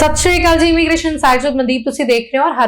सत श्री अकाल जी। Immigration site Mandeep तुसी देख रहे हो और हर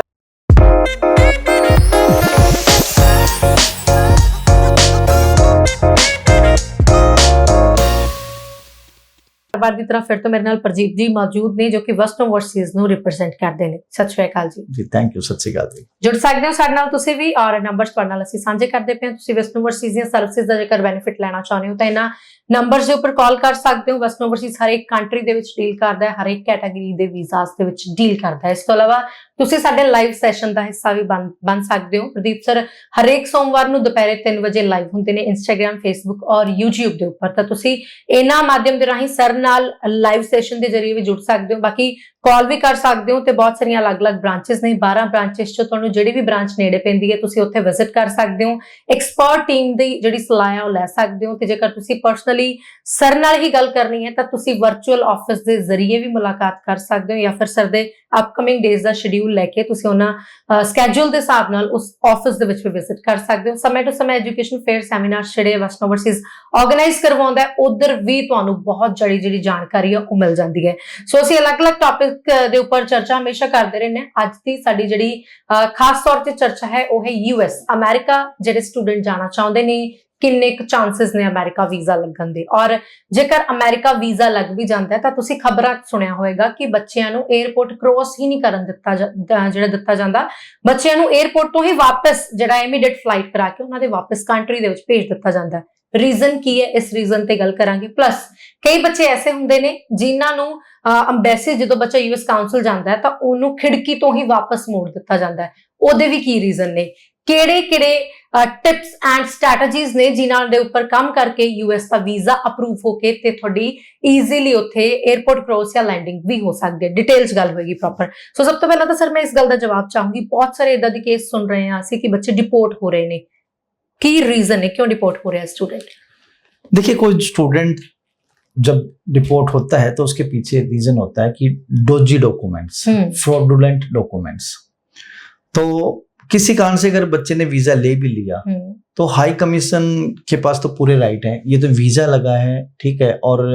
बार की तरह फिर तो मेरे नाल प्रजीत जी मौजूद ने जो कि वेस्ट ओवरसीज ਨੂੰ रिप्रेजेंट करते हैं। सत श्री अकाल जी। Thank you. सत श्री अकाल जी। जुड़ सकते हो साडे नाल तुसी भी और नंबर्स तुहाडे नाल ਅਸੀਂ ਸਾਂਝੇ ਕਰਦੇ ਪਏ ਹਾਂ। ਤੁਸੀਂ वेस्ट ओवरसीज ਦੀਆਂ ਸਰਵਿਸਿਜ਼ ਦਾ ਜੇਕਰ ਬੈਨੀਫਿਟ ਲੈਣਾ ਚਾਹੁੰਦੇ ਹੋ ਤਾਂ ਇਹਨਾਂ ਨੰਬਰਸ ਦੇ ਉੱਪਰ ਕਾਲ ਕਰ ਸਕਦੇ ਹੋ। वेस्ट ओवरसीज हर एक कंट्री ਦੇ ਵਿੱਚ ਡੀਲ ਕਰਦਾ ਹੈ, ਹਰ एक ਕੈਟਾਗਰੀ ਦੇ ਵੀਜ਼ਾਸ ਦੇ ਵਿੱਚ ਡੀਲ ਕਰਦਾ ਹੈ। ਇਸ ਤੋਂ ਇਲਾਵਾ ਤੁਸੀਂ ਸਾਡੇ ਲਾਈਵ ਸੈਸ਼ਨ ਦਾ ਹਿੱਸਾ ਵੀ ਬਣ ਸਕਦੇ ਹੋ। ਪ੍ਰਦੀਪ ਸਰ ਹਰੇਕ ਸੋਮਵਾਰ ਨੂੰ ਦੁਪਹਿਰੇ 3 ਵਜੇ ਲਾਈਵ ਹੁੰਦੇ ਨੇ ਇੰਸਟਾਗ੍ਰਾਮ, ਫੇਸਬੁੱਕ ਔਰ YouTube ਦੇ ਉੱਪਰ। ਤਾਂ ਤੁਸੀਂ ਇਹਨਾਂ ਮਾਧਿਅਮ ਦੇ ਰਾਹੀਂ ਸਰ ਨਾਲ ਲਾਈਵ ਸੈਸ਼ਨ ਦੇ ਜ਼ਰੀਏ ਵੀ ਜੁੜ ਸਕਦੇ ਹੋ। ਬਾਕੀ ਕਾਲ ਵੀ ਕਰ ਸਕਦੇ ਹੋ ਤੇ ਬਹੁਤ ਸਾਰੀਆਂ ਅਲੱਗ-ਅਲੱਗ ਬ੍ਰਾਂਚਸ ਨੇ। 12 ਬ੍ਰਾਂਚਸ ਚੋਂ ਤੁਹਾਨੂੰ ਜਿਹੜੀ ਵੀ ਬ੍ਰਾਂਚ ਨੇੜੇ ਪੈਂਦੀ ਹੈ ਤੁਸੀਂ ਉੱਥੇ ਵਿਜ਼ਿਟ ਕਰ ਸਕਦੇ ਹੋ। ਐਕਸਪਰਟ ਟੀਮ ਦੀ ਜਿਹੜੀ ਸਲਾਹ ਹੈ ਉਹ ਲੈ ਸਕਦੇ ਹੋ। ਤੇ ਜੇਕਰ ਤੁਸੀਂ ਪਰਸਨਲੀ ਸਰ ਨਾਲ ਹੀ ਗੱਲ ਕਰਨੀ ਹੈ ਤਾਂ ਤੁਸੀਂ ਵਰਚੁਅਲ ਆਫਿਸ ਦੇ ਜ਼ਰੀਏ ਵੀ ਮੁਲਾਕਾਤ ਕਰ ਸਕਦੇ ਹੋ ਜਾਂ ਫਿਰ ਸਰ ਦੇ ਅਪਕਮਿੰਗ ਡੇਜ਼ ਦਾ ਸ਼ਡਿਊਲ ਲੈ ਕੇ ਤੁਸੀਂ ਉਹਨਾਂ ਸਕੇਡਿਊਲ ਦੇ ਹਿਸਾਬ ਨਾਲ ਉਸ ਆਫਿਸ ਦੇ ਵਿੱਚ ਵੀ ਵਿਜ਼ਿਟ ਕਰ ਸਕਦੇ ਹੋ। ਸਮੇਂ ਤੋਂ ਸਮੇਂ ਐਜੂਕੇਸ਼ਨ ਫੇਅਰ ਸੈਮੀਨਾਰ ਜਿਹੜੇ ਵੈਸਟ ਓਵਰਸੀਜ਼ ਆਰਗੇਨਾਈਜ਼ ਕਰਵਾਉਂਦਾ ਹੈ ਉਧਰ ਵੀ ਤੁਹਾਨੂੰ ਬਹੁਤ ਜਿਹੜੀ ਜਾਣਕਾਰੀ ਹੈ ਉਹ ਮਿਲ ਜਾਂਦੀ ਹੈ। ਸੋ ਅਸੀਂ ਅਲੱਗ-ਅਲੱਗ ਟੌਪਿਕ ਦੇ ਉੱਪਰ ਚਰਚਾ ਹਮੇਸ਼ਾ ਕਰਦੇ ਰਹਿੰਦੇ ਹਾਂ। ਅੱਜ ਦੀ ਸਾਡੀ ਜਿਹੜੀ ਖਾਸ ਤੌਰ ਤੇ ਚਰਚਾ ਹੈ ਉਹ ਹੈ US ਅਮਰੀਕਾ। ਜਿਹੜੇ ਸਟੂਡੈਂਟ ਜਾਣਾ ਚਾਹੁੰਦੇ ਨੇ ਕਿੰਨੇ ਕੁ ਚਾਂਸਸ ਨੇ ਅਮਰੀਕਾ ਵੀਜ਼ਾ ਲੱਗਣ ਦੇ, ਔਰ ਜੇਕਰ ਅਮਰੀਕਾ ਵੀਜ਼ਾ ਲੱਗ ਵੀ ਜਾਂਦਾ ਤਾਂ ਤੁਸੀਂ ਖਬਰਾਂ ਸੁਣਿਆ ਹੋਵੇਗਾ ਕਿ ਬੱਚਿਆਂ ਨੂੰ 에ਅਰਪੋਰਟ ਕ੍ਰੋਸ ਹੀ ਨਹੀਂ ਕਰਨ ਦਿੱਤਾ ਜਾਂਦਾ। ਬੱਚਿਆਂ ਨੂੰ 에ਅਰਪੋਰਟ ਤੋਂ ਹੀ ਵਾਪਸ ਜਿਹੜਾ ਇਮੀਡੀਏਟ ਫਲਾਈਟ ਕਰਾ ਕੇ ਉਹਨਾਂ ਦੇ ਵਾਪਸ ਕੰਟਰੀ ਦੇ ਵਿੱਚ ਭੇਜ ਦਿੱਤਾ ਜਾਂਦਾ ਹੈ। ਰੀਜ਼ਨ ਕੀ ਹੈ, ਇਸ ਰੀਜ਼ਨ ਤੇ ਗੱਲ ਕਰਾਂਗੇ। ਪਲੱਸ ਕਈ ਬੱਚੇ ਐਸੇ ਹੁੰਦੇ ਨੇ ਜਿਨ੍ਹਾਂ ਨੂੰ ਅੰਬੈਸੀ ਜਦੋਂ ਬੱਚਾ US ਕਾਉਂਸਲ ਜਾਂਦਾ ਹੈ ਤਾਂ ਉਹਨੂੰ ਖਿੜਕੀ ਤੋਂ ਹੀ ਵਾਪਸ ਮੋੜ ਦਿੱਤਾ ਜਾਂਦਾ ਹੈ। ਉਹਦੇ ਵੀ ਕੀ ਰੀਜ਼ਨ ਨੇ, ਕਿਹੜੇ ਟਿਪਸ ਐਂਡ ਸਟ੍ਰੈਟਜੀਜ਼ ਨੇ ਜਿਨ੍ਹਾਂ ਦੇ ਉੱਪਰ ਕੰਮ ਕਰਕੇ US ਦਾ ਵੀਜ਼ਾ ਅਪਰੂਵ ਹੋ ਕੇ ਤੇ ਤੁਹਾਡੀ ਈਜ਼ੀਲੀ ਉੱਥੇ 에ਅਰਪੋਰਟ ਕ੍ਰੋਸ ਜਾਂ ਲੈਂਡਿੰਗ ਵੀ ਹੋ ਸਕਦੀ ਹੈ। ਡਿਟੇਲਸ ਗੱਲ ਹੋਏਗੀ ਪ੍ਰੋਪਰ। ਸੋ ਸਭ ਤੋਂ ਪਹਿਲਾਂ ਤਾਂ ਸਰ ਮੈਂ ਇਸ ਗੱਲ ਦਾ ਜਵਾਬ ਚਾਹੂੰਗੀ। ਬਹੁਤ ਸਾਰੇ ਇਦਾਂ ਦੇ ਕੇਸ ਸੁਣ ਰਹੇ ਹਾਂ ਅਸੀਂ ਕਿ ਬੱਚੇ ਡਿਪੋਰਟ ਹੋ ਰਹੇ ਨੇ। ਕੀ ਰੀਜ਼ਨ है, क्यों डिपोर्ट हो रहा है स्टूडेंट? देखिए, कोई स्टूडेंट जब डिपोर्ट होता है तो उसके पीछे रीजन होता है कि डोजी डॉक्यूमेंट्स, फ्रॉडुलेंट डॉक्यूमेंट्स। तो किसी कारण से अगर बच्चे ने वीजा ले भी लिया तो हाई कमीशन के पास तो पूरे राइट है। ये तो वीजा लगा है, ठीक है, और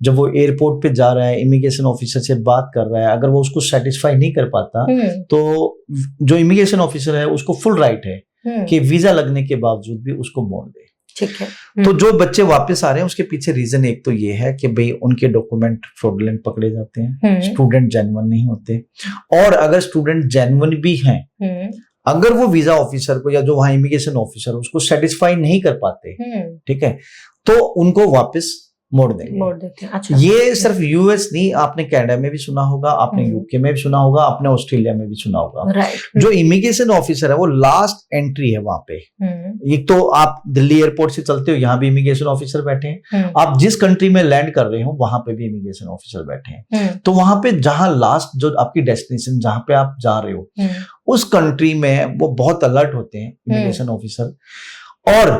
जब वो एयरपोर्ट पे जा रहा है इमिग्रेशन ऑफिसर से बात कर रहा है, अगर वो उसको सेटिस्फाई नहीं कर पाता तो जो इमिग्रेशन ऑफिसर है उसको फुल राइट है कि वीजा लगने के बावजूद भी उसको मोड़ दे। ठीक है। तो जो बच्चे वापस आ रहे हैं उसके पीछे रीजन एक तो ये है कि भाई उनके डॉक्यूमेंट फ्रॉडुलेंट पकड़े जाते हैं, स्टूडेंट जेन्युइन नहीं होते। और अगर स्टूडेंट जेन्युइन भी हैं, अगर वो वीजा ऑफिसर को या जो वहां इमिग्रेशन ऑफिसर उसको सेटिस्फाई नहीं कर पाते, ठीक है, तो उनको वापस मोड़ देते हैं। अच्छा। ये सिर्फ US नहीं, आपने कनाडा में भी सुना होगा, आपने UK में भी सुना होगा, आपने ऑस्ट्रेलिया में भी सुना होगा। जो इमिग्रेशन ऑफिसर है वो लास्ट एंट्री है वहां पे। एक तो आप दिल्ली एयरपोर्ट से चलते हो, यहाँ भी इमिग्रेशन ऑफिसर बैठे हैं। आप जिस कंट्री में लैंड कर रहे हो वहां पे भी इमिग्रेशन ऑफिसर बैठे हैं। तो वहां पे जहां लास्ट जो आपकी डेस्टिनेशन जहां पे आप जा रहे हो उस कंट्री में वो बहुत अलर्ट होते हैं इमिग्रेशन ऑफिसर, और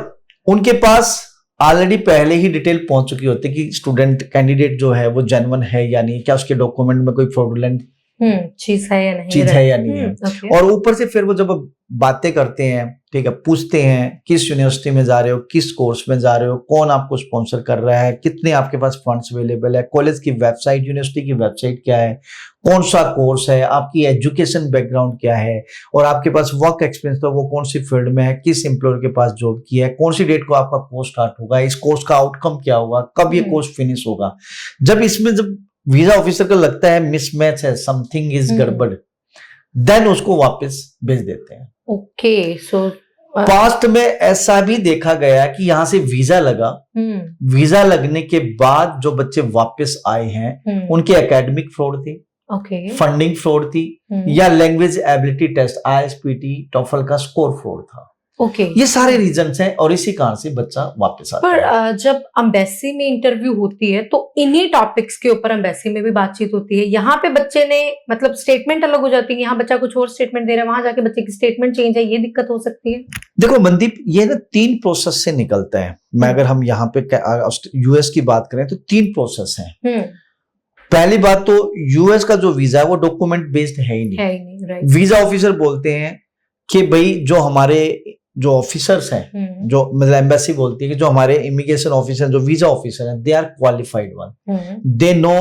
उनके पास ऑलरेडी पहले ही डिटेल पहुंच चुकी होती है कि स्टूडेंट कैंडिडेट जो है वो जेन्युइन है या नहीं, क्या उसके डॉक्यूमेंट में कोई फ्रॉडुलेंट चीज है या नहीं है। और ऊपर से फिर वो जब बातें करते हैं, ठीक है, पूछते हैं किस यूनिवर्सिटी में जा रहे हो, किस कोर्स में जा रहे हो, कौन आपको स्पॉन्सर कर रहा है, कितने आपके पास फंड्स अवेलेबल है, कॉलेज की वेबसाइट, यूनिवर्सिटी की वेबसाइट क्या है, कौन सा कोर्स है, आपकी एजुकेशन बैकग्राउंड क्या है, और आपके पास वर्क एक्सपीरियंस तो वो कौन सी फील्ड में है, किस एम्प्लॉयर के पास जॉब की है, कौन सी डेट को आपका कोर्स स्टार्ट होगा, इस कोर्स का आउटकम क्या होगा, कब ये कोर्स फिनिश होगा। जब इसमें जब वीजा ऑफिसर को लगता है मिसमैच है, समथिंग इज गड़बड़, देन उसको वापस भेज देते हैं। ओके। सो पास्ट में ऐसा भी देखा गया कि यहां से वीजा लगा, वीजा लगने के बाद जो बच्चे वापस आए हैं उनके एकेडमिक फ्रॉड थी, फंडिंग फ्रॉड थी, या लैंग्वेज एबिलिटी टेस्ट IELTS टॉफल का स्कोर फ्रॉड था। ये सारे रीजंस हैं और इसी कारण से बच्चा वापस आता है। पर जब एम्बेसी में इंटरव्यू होती है तो इन्हीं टॉपिक्स के ऊपर एम्बेसी में भी बातचीत होती है। यहाँ पे बच्चे ने मतलब स्टेटमेंट अलग हो जाती है, यहाँ बच्चा कुछ और स्टेटमेंट दे रहा है, वहां जाके बच्चे की स्टेटमेंट चेंज है, ये दिक्कत हो सकती है। देखो मनदीप, ये ना 3 प्रोसेस से निकलता है। मैं अगर हम यहाँ पे US की बात करें तो 3 प्रोसेस है। पहली बात तो US का जो वीजा है वो डॉक्यूमेंट बेस्ड है ही नहीं। वीजा ऑफिसर बोलते हैं कि भाई जो हमारे जो ऑफिसर्स हैं, जो मतलब एम्बेसी बोलती है कि जो हमारे इमिग्रेशन ऑफिसर, जो वीजा ऑफिसर हैं, they are qualified one, they know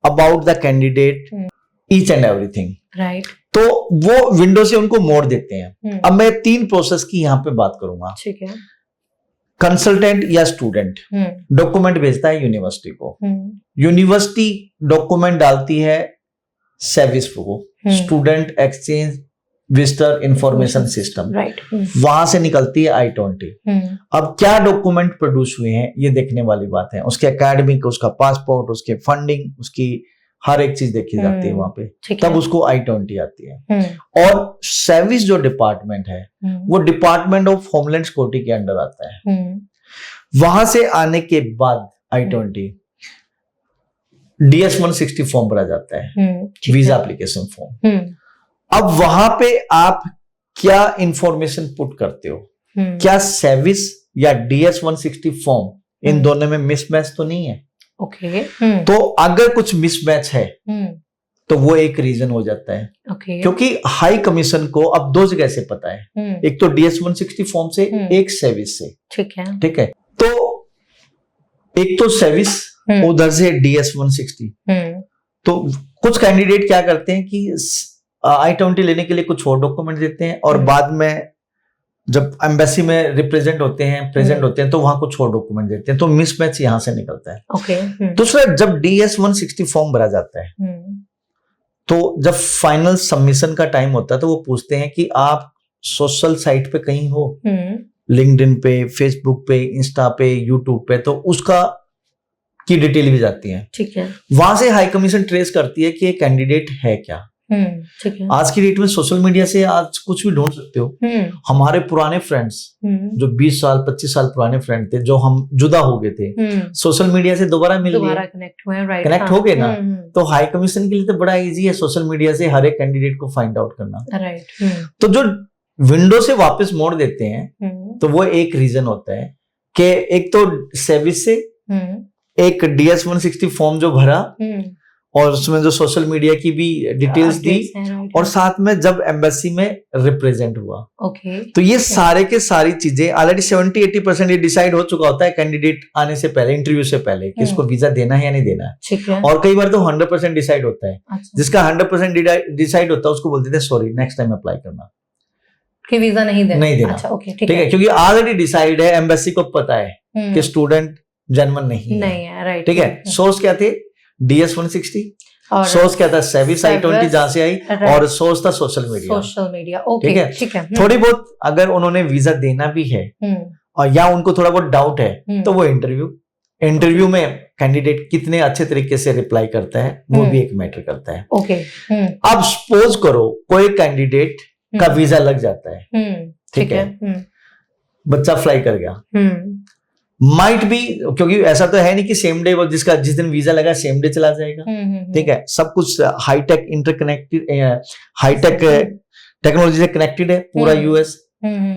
about the candidate, each and everything, right, तो वो विंडो से उनको मोड़ देते हैं। अब मैं 3 प्रोसेस की यहाँ पे बात करूंगा। ठीक है। कंसल्टेंट या स्टूडेंट डॉक्यूमेंट भेजता है यूनिवर्सिटी को, यूनिवर्सिटी डॉक्यूमेंट डालती है सर्विस को, student exchange visitor information system, right, वहां से निकलती है I-20। अब क्या डॉक्यूमेंट प्रोड्यूस हुए हैं ये देखने वाली बात है, उसके एकेडमिक, उसका पासपोर्ट, उसके फंडिंग, उसकी हर एक चीज देखी जाती है वहां पे, तब उसको I-20 आती है। और सर्विस जो डिपार्टमेंट है वो डिपार्टमेंट ऑफ होमलैंड सिक्योरिटी के अंडर आता है। वहां से आने के बाद I-20 DS-160 फॉर्म भरा जाता है, वीजा एप्लीकेशन फॉर्म। अब वहां पे आप क्या इंफॉर्मेशन पुट करते हो, क्या सर्विस या DS-160 फॉर्म, इन दोनों में मिसमैच तो नहीं है? ओके। तो अगर कुछ मिसमैच है तो वो एक रीजन हो जाता है। क्योंकि हाई कमीशन को अब 2 जगह से पता है, एक तो DS-160 फॉर्म से, एक सर्विस से। ठीक है, तो एक तो सर्विस, उधर से DS-160। तो कुछ कैंडिडेट क्या करते हैं कि I-20 लेने के लिए कुछ और डॉक्यूमेंट देते हैं और बाद में जब एम्बेसी में रिप्रेजेंट होते हैं, प्रेजेंट होते हैं, तो वहां कुछ और डॉक्यूमेंट देते हैं, तो मिसमैच यहां से निकलता है। दूसरा, जब DS-160 फॉर्म भरा जाता है तो जब फाइनल सबमिशन का टाइम होता है तो वो पूछते हैं कि आप सोशल साइट पे कहीं हो, लिंक्डइन पे, फेसबुक पे, इंस्टा पे, यूट्यूब पे, तो उसका की डिटेल भी जाती है। ठीक है। वहां से हाई कमीशन ट्रेस करती है कि ये कैंडिडेट है क्या। ठीक है। आज की डेट में सोशल मीडिया से आज कुछ भी ढूंढ सकते हो। हमारे पुराने फ्रेंड्स जो 20 साल 25 साल पुराने फ्रेंड थे, जो हम जुदा हो गए थे, सोशल मीडिया से दोबारा मिल गए, कनेक्ट हो गए ना। तो हाई कमीशन के लिए तो बड़ा इजी है सोशल मीडिया से हर एक कैंडिडेट को फाइंड आउट करना। राइट। तो जो विंडो से वापस मोड़ देते हैं तो वो एक रीजन होता है कि एक तो सर्विस से, एक DS-160 फॉर्म जो भरा और उसमें जो सोशल मीडिया की भी डिटेल्स दी, और साथ में जब एम्बेसी में रिप्रेजेंट हुआ। तो ये सारे के सारी चीजें ऑलरेडी 70-80% ये डिसाइड हो चुका होता है कैंडिडेट आने से पहले, इंटरव्यू से पहले, कि इसको वीजा देना है या नहीं देना है। और कई बार तो 100% डिसाइड होता है। जिसका 100% डिसाइड होता है उसको बोल देते हैं सॉरी, नेक्स्ट टाइम अप्लाई करना कि वीजा नहीं देना। अच्छा, ठीक है, क्योंकि ऑलरेडी डिसाइड है, एम्बेसी को पता है कि स्टूडेंट जेन्युइन नहीं है। राइट। ठीक है। सोर्स क्या थे? DS-160, सोर्स क्या था? सर्विस I-20 जहां से आई, और सोर्स था सोशल मीडिया। ठीक है। थोड़ी बहुत अगर उन्होंने वीजा देना भी है और या उनको थोड़ा बहुत डाउट है तो वो इंटरव्यू में कैंडिडेट कितने अच्छे तरीके से रिप्लाई करता है वो भी एक मैटर करता है। अब सपोज करो कोई कैंडिडेट का वीजा लग जाता है, ठीक है, बच्चा फ्लाई कर गया, माइट भी, क्योंकि ऐसा तो है नहीं कि सेम डे वो जिस दिन वीजा लगा सेम डे चला जाएगा। ठीक है, सब कुछ हाईटेक इंटरकनेक्टेड, हाईटेक टेक्नोलॉजी से कनेक्टेड है पूरा यूएस।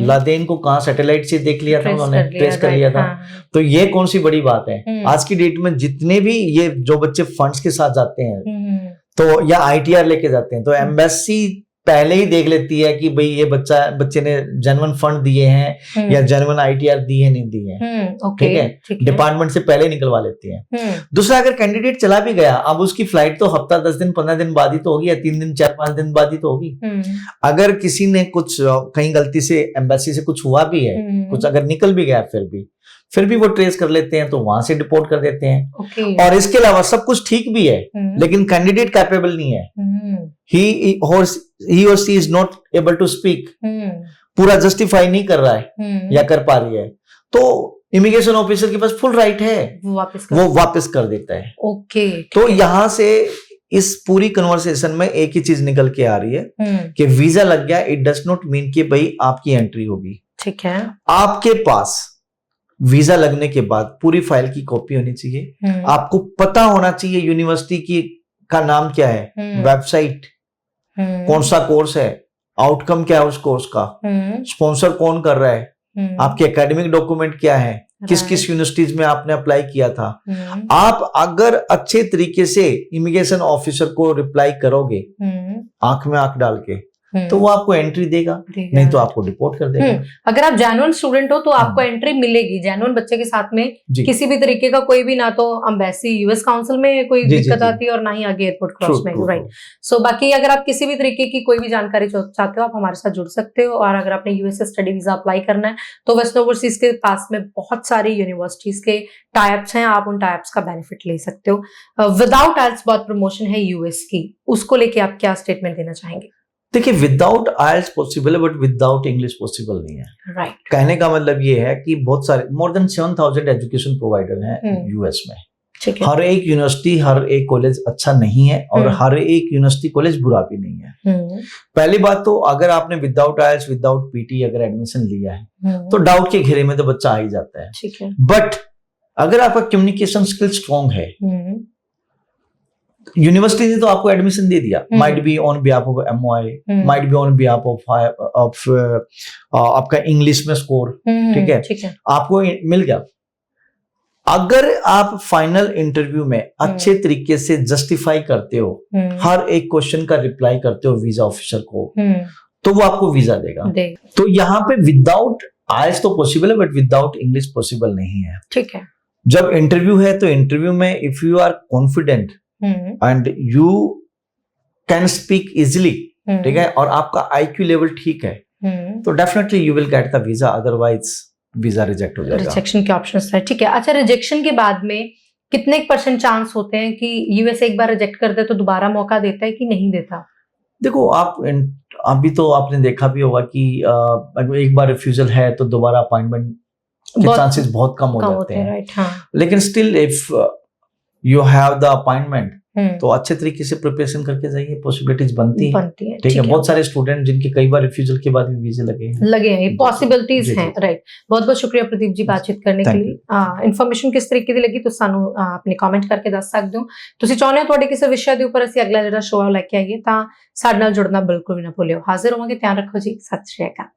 लादेन को कहाँ सैटेलाइट से देख लिया था उन्होंने, ट्रेस कर लिया था। तो ये कौन सी बड़ी बात है आज की डेट में? जितने भी ये जो बच्चे फंड्स के साथ जाते हैं तो या ITR लेके जाते हैं, तो एम्बेसी पहले ही देख लेती है कि भाई ये बच्चे ने जेन्युइन फंड दिए हैं या जेन्युइन ITR दी है नहीं दी है। ठीक है, डिपार्टमेंट से पहले निकलवा लेती है। दूसरा, अगर कैंडिडेट चला भी गया, अब उसकी फ्लाइट तो हफ्ता 10 दिन 15 दिन बाद ही तो होगी, या 3 दिन 4-5 दिन बाद ही तो होगी। अगर किसी ने कुछ कहीं गलती से एम्बेसी से कुछ हुआ भी है, कुछ अगर निकल भी गया, फिर भी वो ट्रेस कर लेते हैं, तो वहां से डिपोर्ट कर देते हैं। और इसके अलावा सब कुछ ठीक भी है लेकिन कैंडिडेट कैपेबल नहीं है, he or she is not able to speak, पूरा जस्टिफाई नहीं कर रहा है या कर पा रही है, तो इमिग्रेशन ऑफिसर के पास फुल राइट है, वो वापस कर देता है। तो यहां से इस पूरी कन्वर्सेशन में एक ही चीज निकल के आ रही है कि वीजा लग गया, इट डज नॉट मीन कि भाई आपकी एंट्री होगी। ठीक है, आपके पास वीजा लगने के बाद पूरी फाइल की कॉपी होनी चाहिए, आपको पता होना चाहिए यूनिवर्सिटी की का नाम क्या है, वेबसाइट, कौन सा कोर्स है, आउटकम क्या है उस कोर्स का, स्पॉन्सर कौन कर रहा है, आपके एकेडमिक डॉक्यूमेंट क्या है, किस किस यूनिवर्सिटीज में आपने अप्लाई किया था। आप अगर अच्छे तरीके से इमिग्रेशन ऑफिसर को रिप्लाई करोगे आंख में आंख डाल के, तो वो आपको एंट्री देगा, नहीं तो आपको डिपोर्ट कर देगा। अगर आप जेन्युइन स्टूडेंट हो तो आपको एंट्री मिलेगी। जेन्युइन बच्चे के साथ में किसी भी तरीके का कोई भी, ना तो एम्बेसी यूएस काउंसिल में कोई दिक्कत आती है और ना ही आगे एयरपोर्ट क्रॉस में, राइट। सो बाकी अगर आप किसी भी तरीके की कोई भी जानकारी चाहते हो, आप हमारे साथ जुड़ सकते हो। और अगर आपने यूएस स्टडी वीजा अप्लाई करना है तो वेस्टर्न ओवरसीज के पास में बहुत सारी यूनिवर्सिटीज के टाइप्स हैं, आप उन टाइप्स का बेनिफिट ले सकते हो। विदाउट आइल्स बहुत प्रमोशन है यूएस की, उसको लेके आप क्या स्टेटमेंट देना चाहेंगे? देखिए, विदाउट आइल्स पॉसिबल है, बट विदाउट इंग्लिश पॉसिबल नहीं है, राइट। कहने का मतलब ये है कि बहुत सारे मोर देन 7,000 एजुकेशन प्रोवाइडर हैं यूएस में। हर एक यूनिवर्सिटी, हर एक कॉलेज अच्छा नहीं है और हर एक यूनिवर्सिटी कॉलेज बुरा भी नहीं है। पहली बात तो अगर आपने विदाउट आइल्स, विदाउट पीटी अगर एडमिशन लिया है तो डाउट के घेरे में तो बच्चा आ ही जाता है। बट अगर आपका कम्युनिकेशन स्किल स्ट्रॉन्ग है, यूनिवर्सिटी ने तो आपको एडमिशन दे दिया, might be on behalf of MOI, might be on behalf of आपका इंग्लिश में स्कोर, ठीक है, आपको मिल गया। अगर आप फाइनल इंटरव्यू में अच्छे तरीके से जस्टिफाई करते हो, हर एक क्वेश्चन का रिप्लाई करते हो वीजा ऑफिसर को, तो वो आपको वीजा देगा। तो यहाँ पे विदाउट आइल्स तो पॉसिबल है, बट विदाउट इंग्लिश पॉसिबल नहीं है, ठीक है। जब इंटरव्यू है तो इंटरव्यू में if you are confident and you can speak easily, ठीक है, और आपका आईक्यू लेवल ठीक है, तो definitely you will get the visa, otherwise visa reject हो जाएगा। रिजेक्शन के ऑप्शंस है, ठीक है। अच्छा, रिजेक्शन के बाद में कितने % चांस होते हैं कि यूएस एक बार रिजेक्ट कर दे तो दोबारा मौका देता है कि नहीं देता? देखो, आप अभी तो आपने देखा भी होगा कि एक बार रिफ्यूजल है तो दोबारा अपॉइंटमेंट के चांसेस बहुत कम हो जाते हैं, राइट। हाँ। लेकिन still if you have the appointment तो अच्छे तरीके से प्रिपरेशन करके जाइए, पॉसिबिलिटीज बनती है, ठीक है। बहुत सारे स्टूडेंट जिनके कई बार रिफ्यूजल के बाद भी वीजे लगे हैं, पॉसिबिलिटीज हैं, राइट। बहुत बहुत शुक्रिया प्रदीप जी बातचीत करने के लिए। इन्फॉर्मेशन किस तरीके ਦੀ ਲੱਗੀ तो सानू अपने कमेंट करके दस सकते हो। ਤੁਸੀਂ ਚਾਹੁੰਦੇ ਹੋ ਤੁਹਾਡੇ ਕਿਸੇ ਵਿਸ਼ੇ ਦੇ ਉੱਪਰ ਅਸੀਂ ਅਗਲਾ ਜਿਹੜਾ ਸ਼ੋਅ ਲੈ ਕੇ ਆਈਏ ਤਾਂ ਸਾਡੇ ਨਾਲ ਜੁੜਨਾ ਬਿਲਕੁਲ ਵੀ ਨਾ ਭੁੱਲਿਓ। ਹਾਜ਼ਰ ਹੋਵਾਂਗੇ, ਧਿਆਨ ਰੱਖੋ ਜੀ, ਸਤਿ ਸ਼੍ਰੀ ਅਕਾਲ।